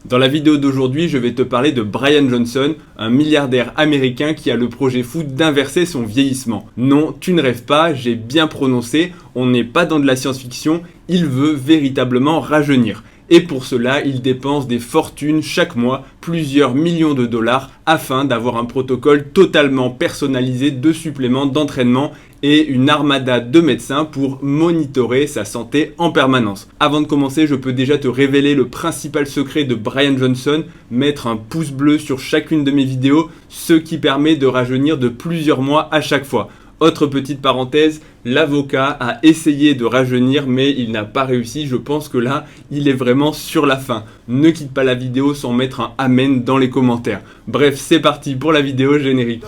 Dans la vidéo d'aujourd'hui, je vais te parler de Brian Johnson, un milliardaire américain qui a le projet fou d'inverser son vieillissement. Non, tu ne rêves pas, j'ai bien prononcé, on n'est pas dans de la science-fiction, il veut véritablement rajeunir. Et pour cela, il dépense des fortunes chaque mois, plusieurs millions de dollars, afin d'avoir un protocole totalement personnalisé de suppléments d'entraînement et une armada de médecins pour monitorer sa santé en permanence. Avant de commencer, je peux déjà te révéler le principal secret de Brian Johnson, mettre un pouce bleu sur chacune de mes vidéos, ce qui permet de rajeunir de plusieurs mois à chaque fois. Autre petite parenthèse, l'avocat a essayé de rajeunir mais il n'a pas réussi, je pense que là, il est vraiment sur la fin. Ne quitte pas la vidéo sans mettre un amen dans les commentaires. Bref, c'est parti pour la vidéo générique.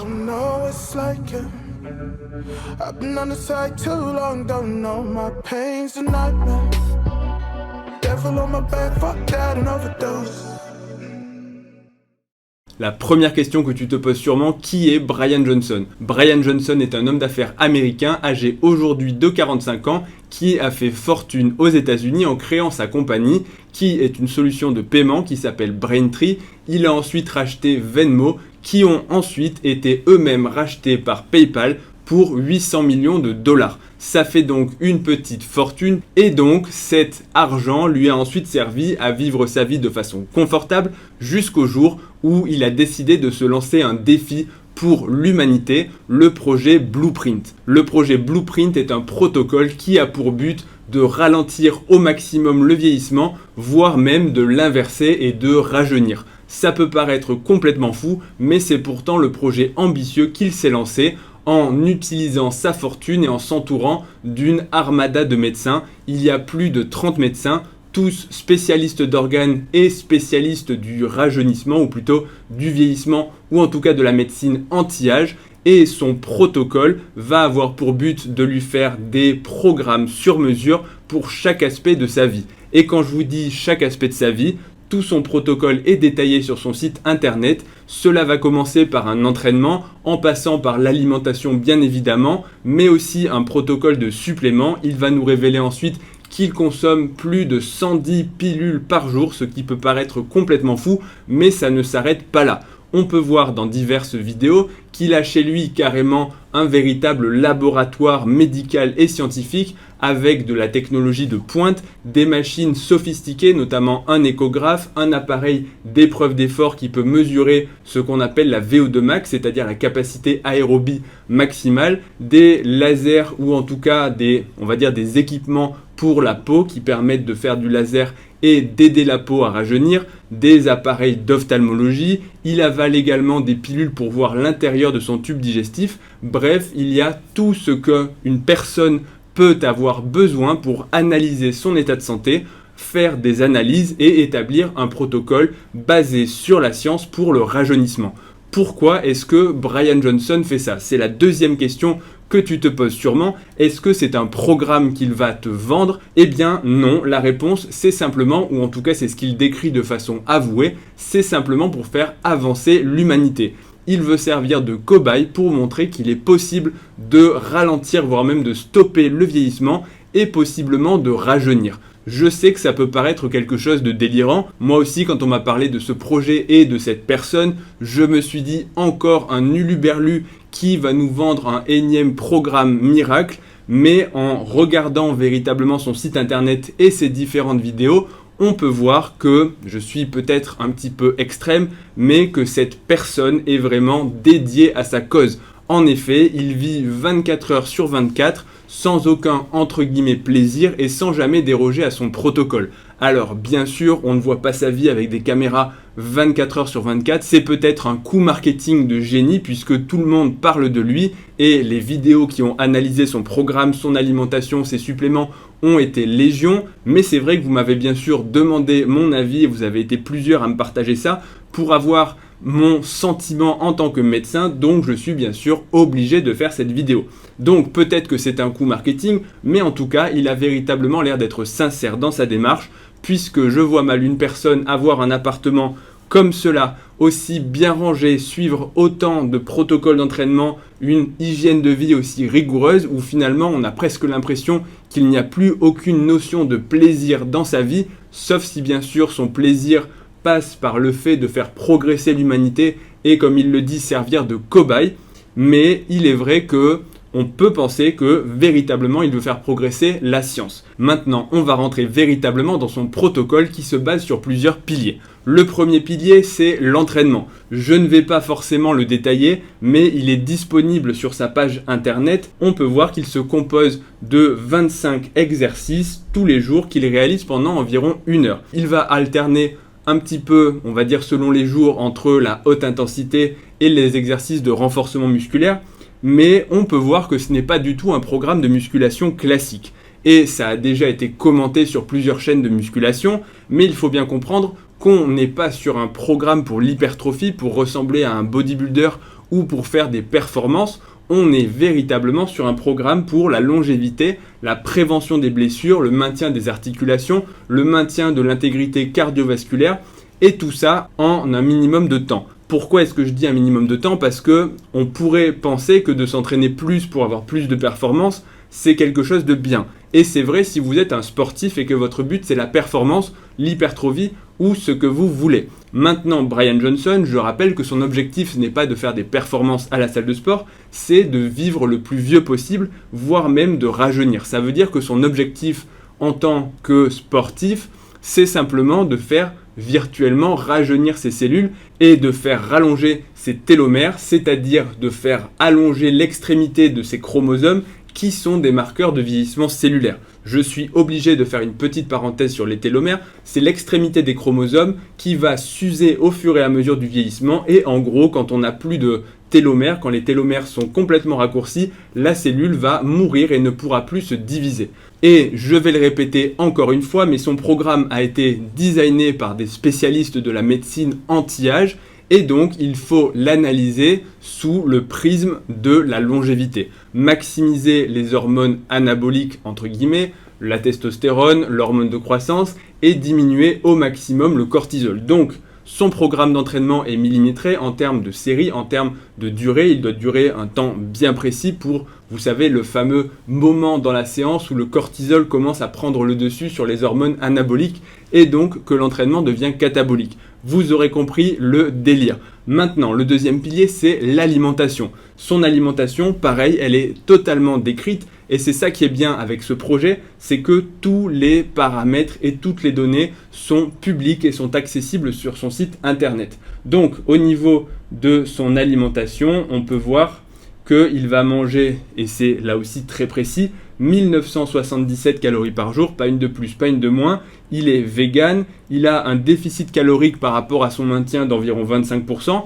La première question que tu te poses sûrement, qui est Brian Johnson? Brian Johnson est un homme d'affaires américain âgé aujourd'hui de 45 ans qui a fait fortune aux États-Unis en créant sa compagnie qui est une solution de paiement qui s'appelle Braintree. Il a ensuite racheté Venmo qui ont ensuite été eux-mêmes rachetés par PayPal pour 800 millions de dollars. Ça fait donc une petite fortune et donc cet argent lui a ensuite servi à vivre sa vie de façon confortable jusqu'au jour où il a décidé de se lancer un défi pour l'humanité, le projet Blueprint. Le projet Blueprint est un protocole qui a pour but de ralentir au maximum le vieillissement, voire même de l'inverser et de rajeunir. Ça peut paraître complètement fou, mais c'est pourtant le projet ambitieux qu'il s'est lancé en utilisant sa fortune et en s'entourant d'une armada de médecins. Il y a plus de 30 médecins, tous spécialistes d'organes et spécialistes du rajeunissement, ou plutôt du vieillissement, ou en tout cas de la médecine anti-âge. Et son protocole va avoir pour but de lui faire des programmes sur mesure pour chaque aspect de sa vie. Et quand je vous dis chaque aspect de sa vie, tout son protocole est détaillé sur son site internet. Cela va commencer par un entraînement, en passant par l'alimentation bien évidemment, mais aussi un protocole de suppléments. Il va nous révéler ensuite qu'il consomme plus de 110 pilules par jour, ce qui peut paraître complètement fou, mais ça ne s'arrête pas là. On peut voir dans diverses vidéos qu'il a chez lui carrément un véritable laboratoire médical et scientifique avec de la technologie de pointe, des machines sophistiquées, notamment un échographe, un appareil d'épreuve d'effort qui peut mesurer ce qu'on appelle la VO2 max, c'est-à-dire la capacité aérobie maximale, des lasers ou en tout cas on va dire des équipements pour la peau qui permettent de faire du laser et d'aider la peau à rajeunir, des appareils d'ophtalmologie, il avale également des pilules pour voir l'intérieur de son tube digestif. Bref, il y a tout ce qu'une personne peut avoir besoin pour analyser son état de santé, faire des analyses et établir un protocole basé sur la science pour le rajeunissement. Pourquoi est-ce que Brian Johnson fait ça? C'est la deuxième question que tu te poses sûrement. Est-ce que c'est un programme qu'il va te vendre? Eh bien non, la réponse c'est simplement, ou en tout cas c'est ce qu'il décrit de façon avouée, c'est simplement pour faire avancer l'humanité. Il veut servir de cobaye pour montrer qu'il est possible de ralentir, voire même de stopper le vieillissement et possiblement de rajeunir. Je sais que ça peut paraître quelque chose de délirant. Moi aussi, quand on m'a parlé de ce projet et de cette personne, je me suis dit encore un uluberlu qui va nous vendre un énième programme miracle. Mais en regardant véritablement son site internet et ses différentes vidéos, on peut voir que je suis peut-être un petit peu extrême, mais que cette personne est vraiment dédiée à sa cause. En effet, il vit 24 heures sur 24 sans aucun entre guillemets plaisir et sans jamais déroger à son protocole. Alors bien sûr, on ne voit pas sa vie avec des caméras 24 heures sur 24, c'est peut-être un coup marketing de génie puisque tout le monde parle de lui et les vidéos qui ont analysé son programme, son alimentation, ses suppléments ont été légion, mais c'est vrai que vous m'avez bien sûr demandé mon avis et vous avez été plusieurs à me partager ça pour avoir mon sentiment en tant que médecin, donc je suis bien sûr obligé de faire cette vidéo. Donc peut-être que c'est un coup marketing, mais en tout cas il a véritablement l'air d'être sincère dans sa démarche, puisque je vois mal une personne avoir un appartement comme cela, aussi bien rangé, suivre autant de protocoles d'entraînement, une hygiène de vie aussi rigoureuse, où finalement on a presque l'impression qu'il n'y a plus aucune notion de plaisir dans sa vie, sauf si bien sûr son plaisir passe par le fait de faire progresser l'humanité et, comme il le dit, servir de cobaye, mais il est vrai que on peut penser que véritablement il veut faire progresser la science. Maintenant, on va rentrer véritablement dans son protocole qui se base sur plusieurs piliers. Le premier pilier, c'est l'entraînement. Je ne vais pas forcément le détailler, mais il est disponible sur sa page internet. On peut voir qu'il se compose de 25 exercices tous les jours qu'il réalise pendant environ 1 heure. Il va alterner un petit peu, on va dire selon les jours, entre la haute intensité et les exercices de renforcement musculaire. Mais on peut voir que ce n'est pas du tout un programme de musculation classique. Et ça a déjà été commenté sur plusieurs chaînes de musculation, mais il faut bien comprendre qu'on n'est pas sur un programme pour l'hypertrophie, pour ressembler à un bodybuilder ou pour faire des performances. On est véritablement sur un programme pour la longévité, la prévention des blessures, le maintien des articulations, le maintien de l'intégrité cardiovasculaire, et tout ça en un minimum de temps. Pourquoi est-ce que je dis un minimum de temps? Parce que on pourrait penser que de s'entraîner plus pour avoir plus de performance, c'est quelque chose de bien. Et c'est vrai si vous êtes un sportif et que votre but c'est la performance, l'hypertrophie ou ce que vous voulez. Maintenant, Brian Johnson, je rappelle que son objectif n'est pas de faire des performances à la salle de sport, c'est de vivre le plus vieux possible, voire même de rajeunir. Ça veut dire que son objectif en tant que sportif, c'est simplement de faire virtuellement rajeunir ses cellules et de faire rallonger ses télomères, c'est-à-dire de faire allonger l'extrémité de ses chromosomes qui sont des marqueurs de vieillissement cellulaire. Je suis obligé de faire une petite parenthèse sur les télomères, c'est l'extrémité des chromosomes qui va s'user au fur et à mesure du vieillissement et en gros quand on n'a plus de télomères, quand les télomères sont complètement raccourcis, la cellule va mourir et ne pourra plus se diviser. Et je vais le répéter encore une fois, mais son programme a été designé par des spécialistes de la médecine anti-âge et donc il faut l'analyser sous le prisme de la longévité. Maximiser les hormones anaboliques, entre guillemets, la testostérone, l'hormone de croissance et diminuer au maximum le cortisol. Donc, son programme d'entraînement est millimétré en termes de série, en termes de durée. Il doit durer un temps bien précis pour, vous savez, le fameux moment dans la séance où le cortisol commence à prendre le dessus sur les hormones anaboliques et donc que l'entraînement devient catabolique. Vous aurez compris le délire. Maintenant, le deuxième pilier, c'est l'alimentation. Son alimentation, pareil, elle est totalement décrite et c'est ça qui est bien avec ce projet, c'est que tous les paramètres et toutes les données sont publiques et sont accessibles sur son site internet. Donc, au niveau de son alimentation, on peut voir qu'il va manger, et c'est là aussi très précis, 1977 calories par jour, pas une de plus, pas une de moins. Il est vegan, il a un déficit calorique par rapport à son maintien d'environ 25%.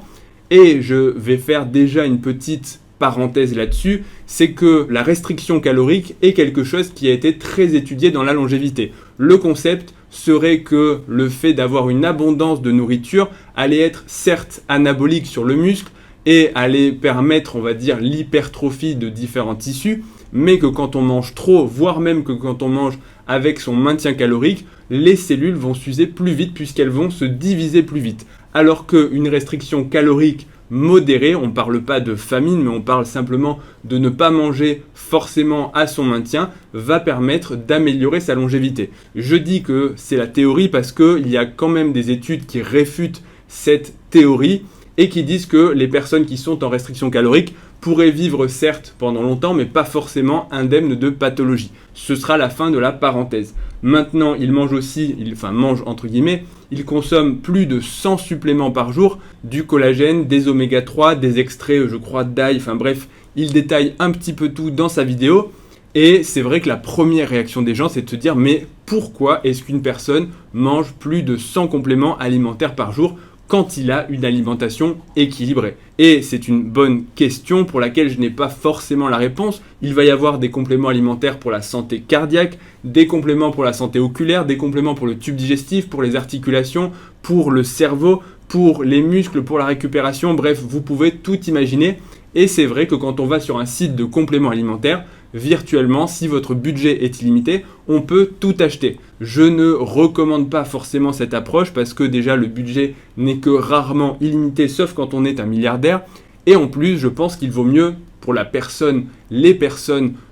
Et je vais faire déjà une petite parenthèse là-dessus, c'est que la restriction calorique est quelque chose qui a été très étudié dans la longévité. Le concept serait que le fait d'avoir une abondance de nourriture allait être certes anabolique sur le muscle et allait permettre, on va dire, l'hypertrophie de différents tissus, mais que quand on mange trop, voire même que quand on mange avec son maintien calorique, les cellules vont s'user plus vite puisqu'elles vont se diviser plus vite. Alors qu'une restriction calorique modérée, on ne parle pas de famine, mais on parle simplement de ne pas manger forcément à son maintien, va permettre d'améliorer sa longévité. Je dis que c'est la théorie parce qu'il y a quand même des études qui réfutent cette théorie et qui disent que les personnes qui sont en restriction calorique pourraient vivre certes pendant longtemps, mais pas forcément indemnes de pathologie. Ce sera la fin de la parenthèse. Maintenant, il mange aussi, mange entre guillemets, il consomme plus de 100 suppléments par jour, du collagène, des oméga 3, des extraits, je crois, d'ail, bref, il détaille un petit peu tout dans sa vidéo. Et c'est vrai que la première réaction des gens, c'est de se dire, mais pourquoi est-ce qu'une personne mange plus de 100 compléments alimentaires par jour quand il a une alimentation équilibrée? Et c'est une bonne question pour laquelle je n'ai pas forcément la réponse. Il va y avoir des compléments alimentaires pour la santé cardiaque, des compléments pour la santé oculaire, des compléments pour le tube digestif, pour les articulations, pour le cerveau, pour les muscles, pour la récupération. Bref, vous pouvez tout imaginer. Et c'est vrai que quand on va sur un site de compléments alimentaires, virtuellement, si votre budget est illimité, on peut tout acheter. Je ne recommande pas forcément cette approche parce que déjà le budget n'est que rarement illimité, sauf quand on est un milliardaire. Et en plus, je pense qu'il vaut mieux pour les personnes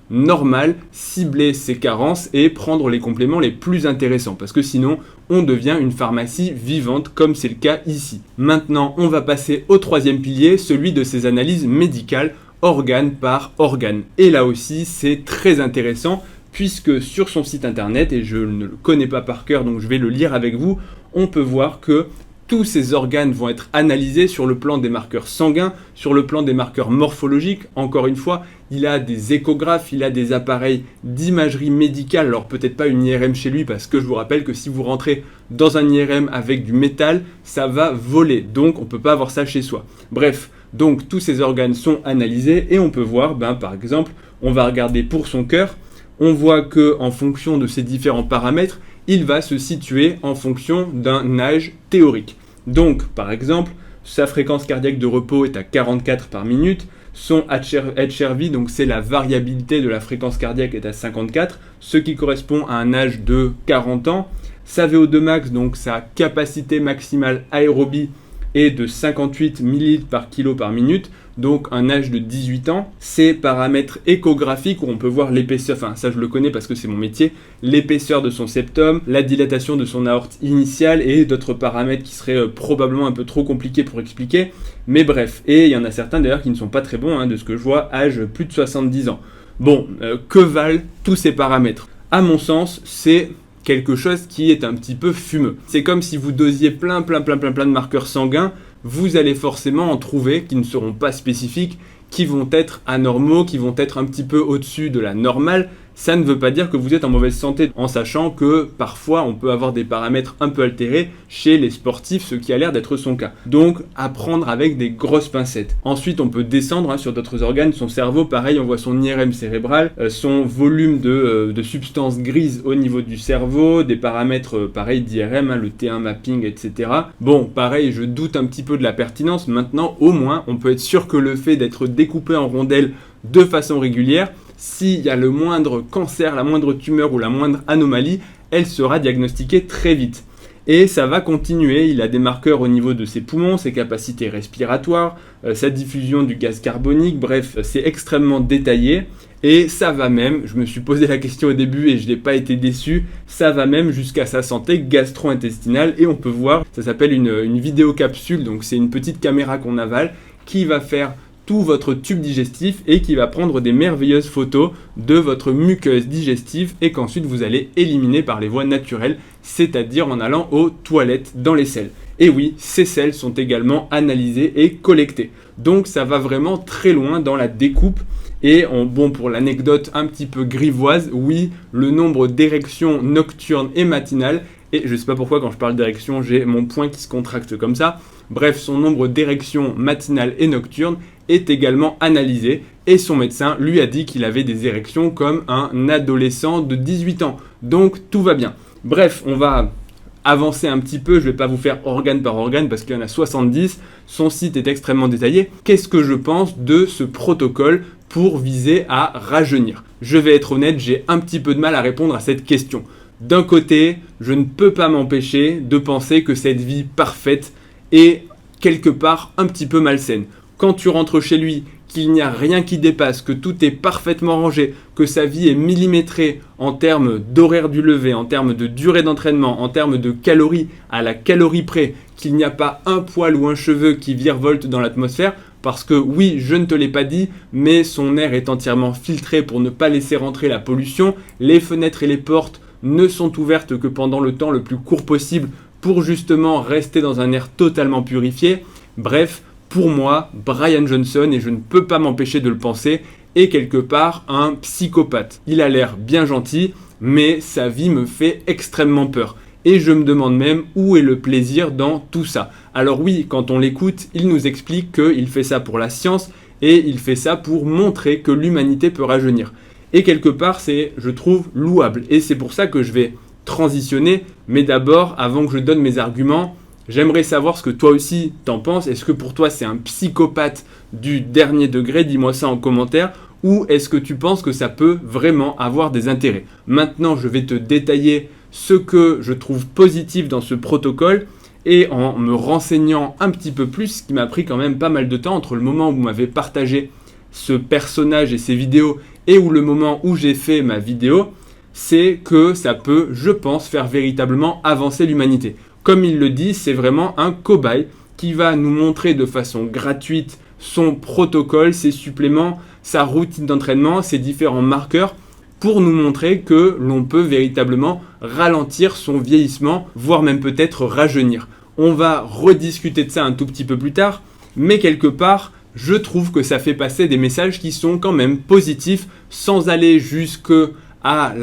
normales, cibler ses carences et prendre les compléments les plus intéressants. Parce que sinon, on devient une pharmacie vivante comme c'est le cas ici. Maintenant, on va passer au troisième pilier, celui de ces analyses médicales, organe par organe. Et là aussi, c'est très intéressant puisque sur son site internet, et je ne le connais pas par cœur donc je vais le lire avec vous, on peut voir que tous ces organes vont être analysés sur le plan des marqueurs sanguins, sur le plan des marqueurs morphologiques. Encore une fois, il a des échographes, il a des appareils d'imagerie médicale. Alors peut-être pas une IRM chez lui parce que je vous rappelle que si vous rentrez dans un IRM avec du métal, ça va voler. Donc on ne peut pas avoir ça chez soi. Bref, donc tous ces organes sont analysés et on peut voir, par exemple, on va regarder pour son cœur. On voit que en fonction de ces différents paramètres, il va se situer en fonction d'un âge théorique. Donc, par exemple, sa fréquence cardiaque de repos est à 44 par minute, son HRV, donc c'est la variabilité de la fréquence cardiaque, est à 54, ce qui correspond à un âge de 40 ans. Sa VO2 max, donc sa capacité maximale aérobie, est de 58 ml par kilo par minute, donc un âge de 18 ans. Ces paramètres échographiques où on peut voir l'épaisseur, enfin ça je le connais parce que c'est mon métier, l'épaisseur de son septum, la dilatation de son aorte initiale et d'autres paramètres qui seraient probablement un peu trop compliqués pour expliquer, mais bref, et il y en a certains d'ailleurs qui ne sont pas très bons, de ce que je vois, âge plus de 70 ans. Bon, que valent tous ces paramètres? À mon sens, c'est quelque chose qui est un petit peu fumeux. C'est comme si vous dosiez plein de marqueurs sanguins, vous allez forcément en trouver qui ne seront pas spécifiques, qui vont être anormaux, qui vont être un petit peu au-dessus de la normale. Ça ne veut pas dire que vous êtes en mauvaise santé, en sachant que parfois on peut avoir des paramètres un peu altérés chez les sportifs, ce qui a l'air d'être son cas. Donc à prendre avec des grosses pincettes. Ensuite on peut descendre sur d'autres organes, son cerveau, pareil, on voit son IRM cérébral, son volume de substances grises au niveau du cerveau, des paramètres pareil d'IRM, le T1 mapping, etc. Bon, pareil, je doute un petit peu de la pertinence. Maintenant, au moins, on peut être sûr que le fait d'être découpé en rondelles de façon régulière, s'il y a le moindre cancer, la moindre tumeur ou la moindre anomalie, elle sera diagnostiquée très vite. Et ça va continuer, il a des marqueurs au niveau de ses poumons, ses capacités respiratoires, sa diffusion du gaz carbonique, bref, c'est extrêmement détaillé. Et ça va même, je me suis posé la question au début et je n'ai pas été déçu, ça va même jusqu'à sa santé gastro-intestinale et on peut voir, ça s'appelle une vidéocapsule, donc c'est une petite caméra qu'on avale qui va faire tout votre tube digestif et qui va prendre des merveilleuses photos de votre muqueuse digestive et qu'ensuite vous allez éliminer par les voies naturelles, c'est-à-dire en allant aux toilettes dans les selles. Et oui, ces selles sont également analysées et collectées. Donc ça va vraiment très loin dans la découpe. Et bon, pour l'anecdote un petit peu grivoise, oui, le nombre d'érections nocturnes et matinales, et je ne sais pas pourquoi quand je parle d'érection, j'ai mon poing qui se contracte comme ça. Bref, son nombre d'érections matinales et nocturnes est également analysé et son médecin lui a dit qu'il avait des érections comme un adolescent de 18 ans. Donc tout va bien. Bref, on va avancer un petit peu, je ne vais pas vous faire organe par organe parce qu'il y en a 70, son site est extrêmement détaillé. Qu'est-ce que je pense de ce protocole pour viser à rajeunir? Je vais être honnête, j'ai un petit peu de mal à répondre à cette question. D'un côté, je ne peux pas m'empêcher de penser que cette vie parfaite est quelque part un petit peu malsaine. Quand tu rentres chez lui, qu'il n'y a rien qui dépasse, que tout est parfaitement rangé, que sa vie est millimétrée en termes d'horaire du lever, en termes de durée d'entraînement, en termes de calories à la calorie près, qu'il n'y a pas un poil ou un cheveu qui virevolte dans l'atmosphère, parce que oui, je ne te l'ai pas dit, mais son air est entièrement filtré pour ne pas laisser rentrer la pollution, les fenêtres et les portes ne sont ouvertes que pendant le temps le plus court possible pour justement rester dans un air totalement purifié. Bref, pour moi, Brian Johnson, et je ne peux pas m'empêcher de le penser, est quelque part un psychopathe. Il a l'air bien gentil, mais sa vie me fait extrêmement peur. Et je me demande même où est le plaisir dans tout ça. Alors oui, quand on l'écoute, il nous explique qu'il fait ça pour la science et il fait ça pour montrer que l'humanité peut rajeunir. Et quelque part, c'est, je trouve, louable. Et c'est pour ça que je vais transitionner. Mais d'abord, avant que je donne mes arguments, j'aimerais savoir ce que toi aussi t'en penses. Est-ce que pour toi c'est un psychopathe du dernier degré? Dis-moi ça en commentaire. Ou est-ce que tu penses que ça peut vraiment avoir des intérêts? Maintenant, je vais te détailler ce que je trouve positif dans ce protocole et en me renseignant un petit peu plus, ce qui m'a pris quand même pas mal de temps entre le moment où vous m'avez partagé ce personnage et ses vidéos et le moment où j'ai fait ma vidéo. c'est que ça peut, je pense, faire véritablement avancer l'humanité. Comme il le dit, c'est vraiment un cobaye qui va nous montrer de façon gratuite son protocole, ses suppléments, sa routine d'entraînement, ses différents marqueurs pour nous montrer que l'on peut véritablement ralentir son vieillissement, voire même peut-être rajeunir. On va rediscuter de ça un tout petit peu plus tard, mais quelque part, je trouve que ça fait passer des messages qui sont quand même positifs, sans aller jusque à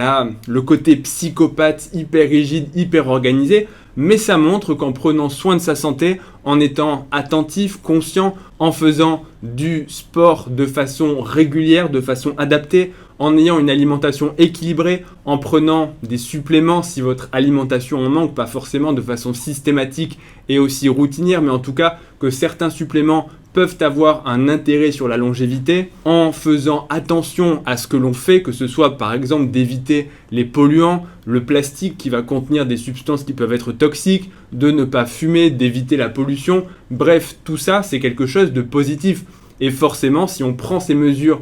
le côté psychopathe, hyper rigide, hyper organisé, mais ça montre qu'en prenant soin de sa santé, en étant attentif, conscient, en faisant du sport de façon régulière, de façon adaptée, en ayant une alimentation équilibrée, en prenant des suppléments si votre alimentation en manque, pas forcément de façon systématique et aussi routinière, mais en tout cas que certains suppléments peuvent avoir un intérêt sur la longévité, en faisant attention à ce que l'on fait, que ce soit par exemple d'éviter les polluants, le plastique qui va contenir des substances qui peuvent être toxiques, de ne pas fumer, d'éviter la pollution, bref, tout ça c'est quelque chose de positif. Et forcément, si on prend ces mesures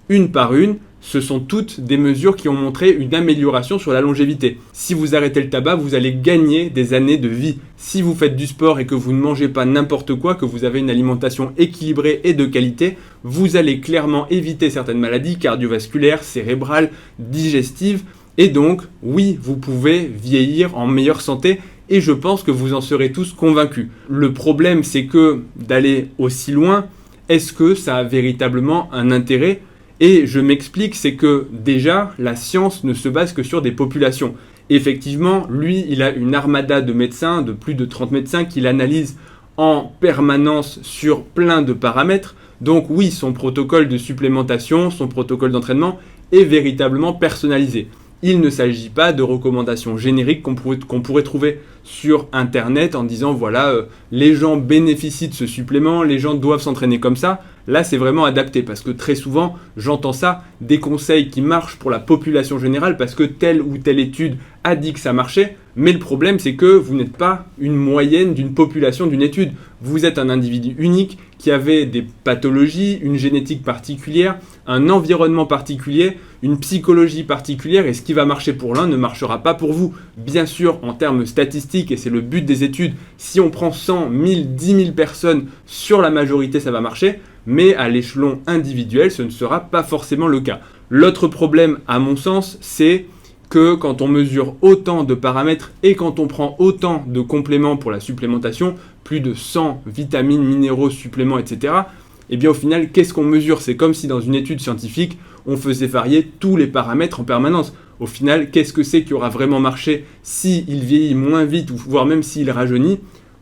une par une, ce sont toutes des mesures qui ont montré une amélioration sur la longévité. Si vous arrêtez le tabac, vous allez gagner des années de vie. Si vous faites du sport et que vous ne mangez pas n'importe quoi, que vous avez une alimentation équilibrée et de qualité, vous allez clairement éviter certaines maladies cardiovasculaires, cérébrales, digestives. Et donc, oui, vous pouvez vieillir en meilleure santé et je pense que vous en serez tous convaincus. Le problème, c'est que d'aller aussi loin, est-ce que ça a véritablement un intérêt ? Et je m'explique, c'est que déjà, la science ne se base que sur des populations. Effectivement, lui, il a une armada de médecins, de plus de 30 médecins qu'il analyse en permanence sur plein de paramètres. Donc oui, son protocole de supplémentation, son protocole d'entraînement est véritablement personnalisé. Il ne s'agit pas de recommandations génériques qu'on pourrait trouver sur Internet en disant voilà, les gens bénéficient de ce supplément, les gens doivent s'entraîner comme ça. Là, c'est vraiment adapté parce que très souvent, j'entends ça, des conseils qui marchent pour la population générale parce que telle ou telle étude a dit que ça marchait. Mais le problème, c'est que vous n'êtes pas une moyenne d'une population d'une étude. Vous êtes un individu unique qui avait des pathologies, une génétique particulière, un environnement particulier, une psychologie particulière et ce qui va marcher pour l'un ne marchera pas pour vous. Bien sûr, en termes statistiques, et c'est le but des études, si on prend 100, 1000, 10 000 personnes, sur la majorité, ça va marcher. Mais à l'échelon individuel, ce ne sera pas forcément le cas. L'autre problème, à mon sens, c'est que quand on mesure autant de paramètres et quand on prend autant de compléments pour la supplémentation, plus de 100 vitamines, minéraux, suppléments, etc., eh bien au final, qu'est-ce qu'on mesure ? C'est comme si dans une étude scientifique, on faisait varier tous les paramètres en permanence. Au final, qu'est-ce que c'est qui aura vraiment marché s'il vieillit moins vite, ou voire même s'il rajeunit ?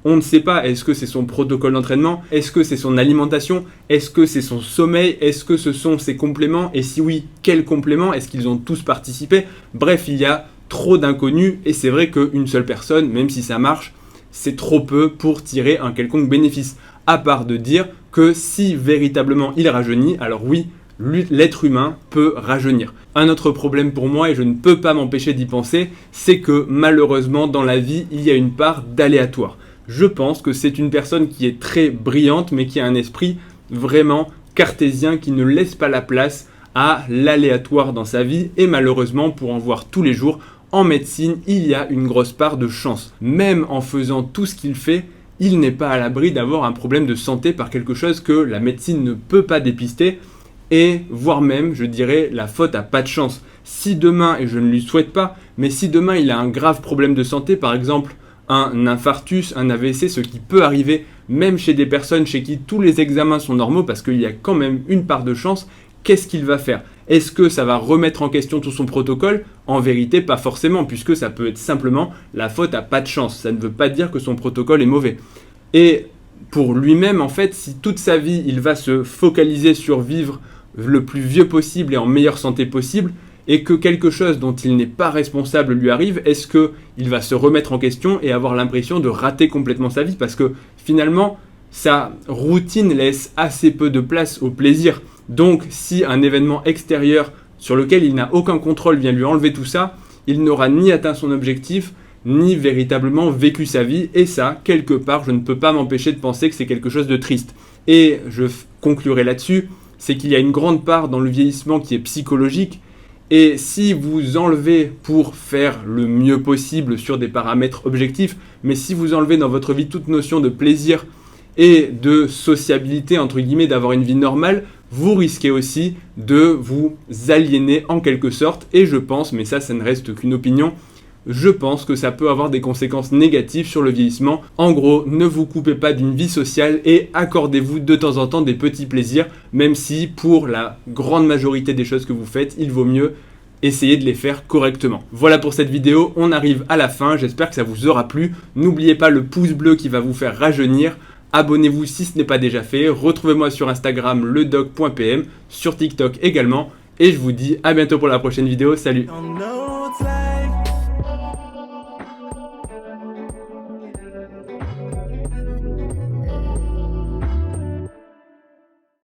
On ne sait pas, est-ce que c'est son protocole d'entraînement? Est-ce que c'est son alimentation? Est-ce que c'est son sommeil? Est-ce que ce sont ses compléments? Et si oui, quels compléments? Est-ce qu'ils ont tous participé? Bref, il y a trop d'inconnus et c'est vrai qu'une seule personne, même si ça marche, c'est trop peu pour tirer un quelconque bénéfice. À part de dire que si véritablement il rajeunit, alors oui, l'être humain peut rajeunir. Un autre problème pour moi, et je ne peux pas m'empêcher d'y penser, c'est que malheureusement dans la vie, il y a une part d'aléatoire. Je pense que c'est une personne qui est très brillante, mais qui a un esprit vraiment cartésien, qui ne laisse pas la place à l'aléatoire dans sa vie. Et malheureusement, pour en voir tous les jours, en médecine, il y a une grosse part de chance. Même en faisant tout ce qu'il fait, il n'est pas à l'abri d'avoir un problème de santé par quelque chose que la médecine ne peut pas dépister. Et voire même, je dirais, la faute à pas de chance. Si demain, et je ne lui souhaite pas, mais si demain il a un grave problème de santé, par exemple, un infarctus, un AVC, ce qui peut arriver même chez des personnes chez qui tous les examens sont normaux parce qu'il y a quand même une part de chance, qu'est-ce qu'il va faire? Est-ce que ça va remettre en question tout son protocole? En vérité, pas forcément, puisque ça peut être simplement la faute à pas de chance. Ça ne veut pas dire que son protocole est mauvais. Et pour lui-même, en fait, si toute sa vie, il va se focaliser sur vivre le plus vieux possible et en meilleure santé possible, et que quelque chose dont il n'est pas responsable lui arrive, est-ce qu'il va se remettre en question et avoir l'impression de rater complètement sa vie? Parce que finalement, sa routine laisse assez peu de place au plaisir. Donc si un événement extérieur sur lequel il n'a aucun contrôle vient lui enlever tout ça, il n'aura ni atteint son objectif, ni véritablement vécu sa vie. Et ça, quelque part, je ne peux pas m'empêcher de penser que c'est quelque chose de triste. Et je conclurai là-dessus, c'est qu'il y a une grande part dans le vieillissement qui est psychologique, Et si vous enlevez pour faire le mieux possible sur des paramètres objectifs, mais si vous enlevez dans votre vie toute notion de plaisir et de sociabilité, entre guillemets, d'avoir une vie normale, vous risquez aussi de vous aliéner en quelque sorte. Et je pense, mais ça ne reste qu'une opinion, je pense que ça peut avoir des conséquences négatives sur le vieillissement. En gros, ne vous coupez pas d'une vie sociale et accordez-vous de temps en temps des petits plaisirs, même si pour la grande majorité des choses que vous faites, il vaut mieux essayer de les faire correctement. Voilà pour cette vidéo, on arrive à la fin, j'espère que ça vous aura plu. N'oubliez pas le pouce bleu qui va vous faire rajeunir. Abonnez-vous si ce n'est pas déjà fait. Retrouvez-moi sur Instagram ledoc.pm, sur TikTok également. Et je vous dis à bientôt pour la prochaine vidéo. Salut!